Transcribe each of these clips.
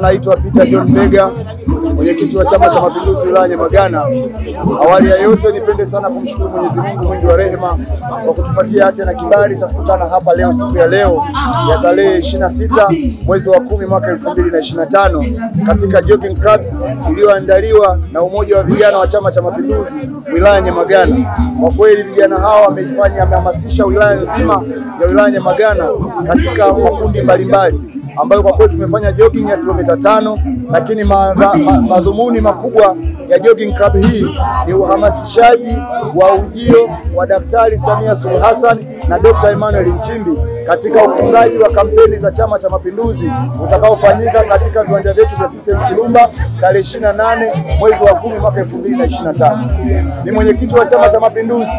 Naitwa Peter John Mbega, mwenyekiti wa Chama cha Mapinduzi wilaya Nyamagana. Awali ya yote nipende sana kumshukuru Mwenyezi Mungu mwingi wa rehema kwa kutupatia afya na kibali cha kukutana hapa leo, siku ya leo ya tarehe 26 mwezi wa 10 mwaka 2025 katika jogging clubs iliyoandaliwa na umoja wa vijana wa Chama cha Mapinduzi wilaya Nyamagana. Kwa kweli vijana hawa wamehamasisha wilaya nzima ya wilaya Nyamagana katika makundi mbalimbali, ambayo kwa kweli tumefanya jogging ya kilomita 5, lakini madhumuni makubwa ya jogging club hii ni uhamasishaji wa ujio wa Daktari Samia Suluhu Hassan na Dr. Emmanuel Nchimbi katika ufungaji wa kampeni za Chama cha Mapinduzi utakaofanyika katika viwanja vyetu vya CCM Kirumba tarehe 28 mwezi wa 10 mwaka 2025. Ni mwenyekiti wa Chama cha Mapinduzi,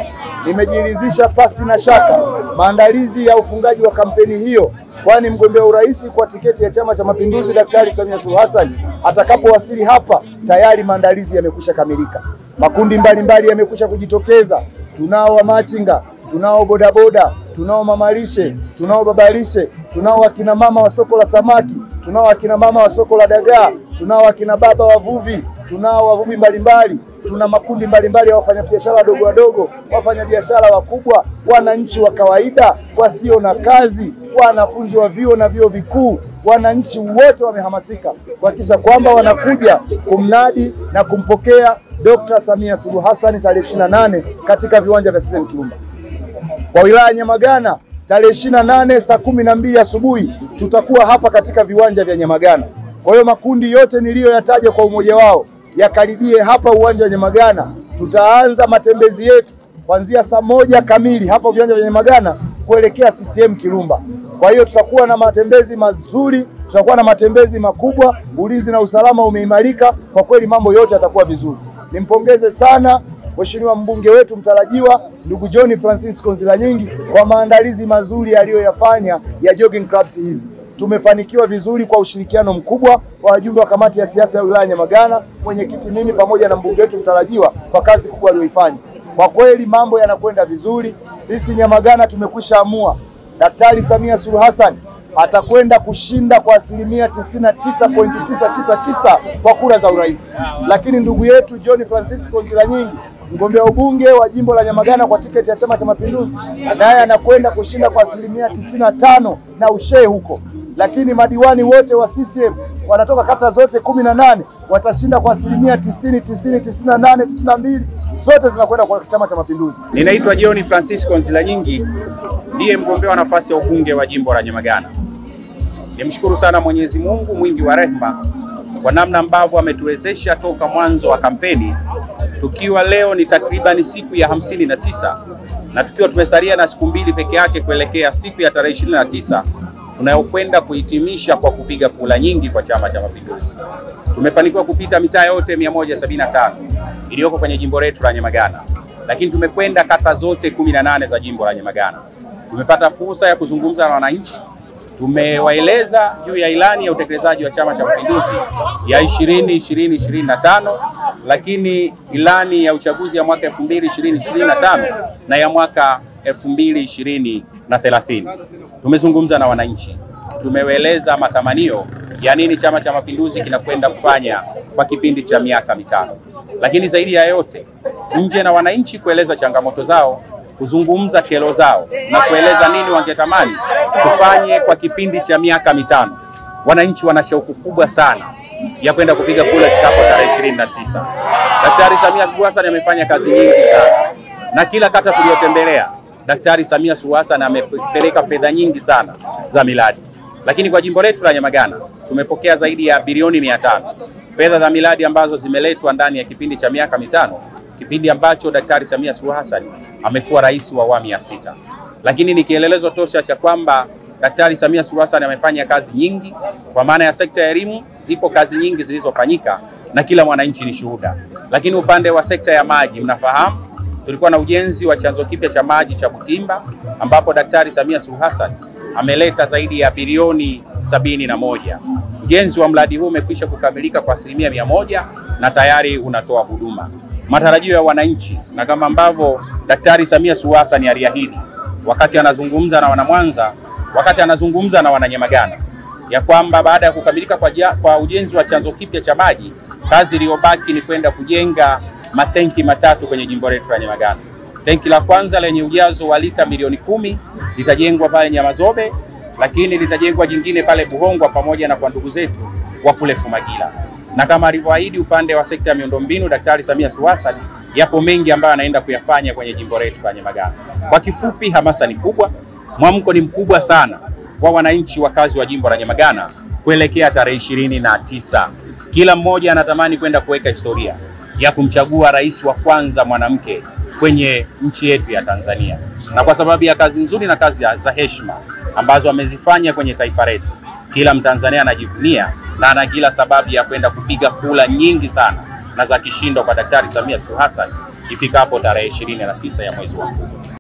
nimejiridhisha pasi na shaka maandalizi ya ufungaji wa kampeni hiyo, kwani mgombea urais kwa tiketi ya Chama cha Mapinduzi Daktari Samia Suluhu Hassan atakapowasili hapa tayari maandalizi yamekwisha kamilika. Makundi mbalimbali yamekwisha kujitokeza. Tunao wa machinga, tunao bodaboda, tunao mamalishe, tunao babalishe, tunao akina mama wa soko la samaki, tunao akina mama wa soko la dagaa, tunao akina baba wavuvi, tunao wavuvi mbalimbali. Tuna makundi mbalimbali ya wafanyabiashara wadogo wadogo, wafanyabiashara wakubwa, wananchi wa kawaida, wasio na kazi, wanafunzi wa vyuo na vyuo vikuu. Wananchi wote wamehamasika kuhakikisha kwamba wanakuja kumnadi na kumpokea Dr. Samia Suluhu Hassan tarehe 28 katika viwanja vya CCM Kirumba. Kwa wilaya Nyamagana tarehe 28 saa 12 asubuhi tutakuwa hapa katika viwanja vya Nyamagana. Kwa hiyo makundi yote niliyoyataja kwa umoja wao yakaribie hapa uwanja wa Nyamagana. Tutaanza matembezi yetu kuanzia saa 1 kamili hapa viwanja vya Nyamagana kuelekea CCM Kirumba. Kwa hiyo tutakuwa na matembezi mazuri, tutakuwa na matembezi makubwa, ulinzi na usalama umeimarika. Kwa kweli mambo yote yatakuwa vizuri. Nimpongeze sana Mheshimiwa mbunge wetu mtarajiwa ndugu John Francisco Nzilanyingi kwa maandalizi mazuri aliyoyafanya ya jogging clubs hizi. Tumefanikiwa vizuri kwa ushirikiano mkubwa wa wajumbe wa kamati ya siasa ya wilaya Nyamagana, mwenyekiti mimi pamoja na mbunge wetu mtarajiwa kwa kazi kubwa aliyoifanya. Kwa kweli mambo yanakwenda vizuri. Sisi Nyamagana tumekwisha amua Daktari Samia Suluhu Hassan atakwenda kushinda kwa 99.999 kwa kura za urais. Lakini ndugu yetu John Francisco Nzilanyingi, mgombea ubunge wa jimbo la Nyamagana kwa tiketi ya Chama cha Mapinduzi, naye anakwenda kushinda kwa 95 na ushehe huko. Lakini madiwani wote wa CCM wanatoka kata zote 18 watashinda kwa 90, 98, 92, zote zinakwenda kwa Chama cha Mapinduzi. Ninaitwa John Francisco Nzilanyingi, ndiye mgombea wa nafasi ya ubunge wa jimbo la Nyamagana. Nimshukuru sana Mwenyezi Mungu mwingi wa rehema kwa namna ambavyo ametuwezesha toka mwanzo wa kampeni, tukiwa leo ni takriban siku ya 59 na tukiwa tumesalia na siku 2 peke yake kuelekea siku ya tarehe 29 tunayokwenda kuhitimisha kwa kupiga kura nyingi kwa Chama cha Mapinduzi. Tumefanikiwa kupita mitaa yote 175 iliyoko kwenye jimbo letu la Nyamagana, lakini tumekwenda kata zote 18 za jimbo la Nyamagana. Tumepata fursa ya kuzungumza na wananchi. Tumewaeleza juu ya ilani ya utekelezaji wa Chama cha Mapinduzi ya 20-20-25, lakini ilani ya uchaguzi ya mwaka 2020-2025 na ya mwaka 2020-30. Tumezungumza na wananchi, tumewaeleza matamanio ya nini Chama cha Mapinduzi kinakwenda kufanya kwa kipindi cha miaka 5. Lakini zaidi ya yote, nje na wananchi kueleza changamoto zao, kuzungumza kero zao na kueleza nini wangetamani tufanye kwa kipindi cha miaka 5. Wananchi wana shauku kubwa sana ya kwenda kupiga kura hapo tarehe 29. Daktari Samia Suluhu Hassan amefanya kazi nyingi sana, na kila kata tuliyotembelea Daktari Samia Suluhu Hassan amepeleka fedha nyingi sana za miradi. Lakini kwa jimbo letu la Nyamagana tumepokea zaidi ya bilioni 500 fedha za miradi ambazo zimeletwa ndani ya kipindi cha miaka 5, kipindi ambacho Daktari Samia Suluhu Hassan amekuwa rais wa awamu ya 6. Lakini ni kielelezo tosha cha kwamba Daktari Samia Suluhu Hassan amefanya kazi nyingi. Kwa maana ya sekta ya elimu, zipo kazi nyingi zilizofanyika na kila mwananchi ni shuhuda. Lakini upande wa sekta ya maji, mnafahamu tulikuwa na ujenzi wa chanzo kipya cha maji cha Butimba, ambapo Daktari Samia Suluhu Hassan ameleta zaidi ya bilioni 71. Ujenzi wa mradi huu umekwisha kukamilika kwa 100% na tayari unatoa huduma. Matarajio ya wananchi, na kama ambavyo Daktari Samia Suluhu Hassan aliahidi wakati anazungumza na wana Mwanza, wakati anazungumza na wana Nyamagana, ya kwamba baada ya kukamilika kwa ujenzi wa chanzo kipya cha maji, kazi iliyobaki ni kwenda kujenga matenki matatu kwenye jimbo letu la Nyamagana. Tenki la kwanza lenye ujazo wa lita milioni 10 litajengwa pale Nyamazobe, lakini litajengwa jingine pale Buhongwa pamoja na kwa ndugu zetu wa kule Fumagila. Na kama alivyoahidi upande wa sekta ya miundombinu, Daktari Samia Suluhu Hassan, yapo mengi ambayo anaenda kuyafanya kwenye jimbo letu la Nyamagana. Kwa kifupi, hamasa ni kubwa, mwamko ni mkubwa sana kwa wananchi wakazi wa jimbo la Nyamagana kuelekea tarehe 29. Kila mmoja anatamani kwenda kuweka historia ya kumchagua rais wa kwanza mwanamke kwenye nchi yetu ya Tanzania. Na kwa sababu ya kazi nzuri na kazi za heshima ambazo amezifanya kwenye taifa letu, kila Mtanzania anajivunia na ana kila sababu ya kwenda kupiga kura nyingi sana na za kishindo kwa Daktari Samia Suluhu Hassan ifikapo tarehe 29 ya mwezi wa 10.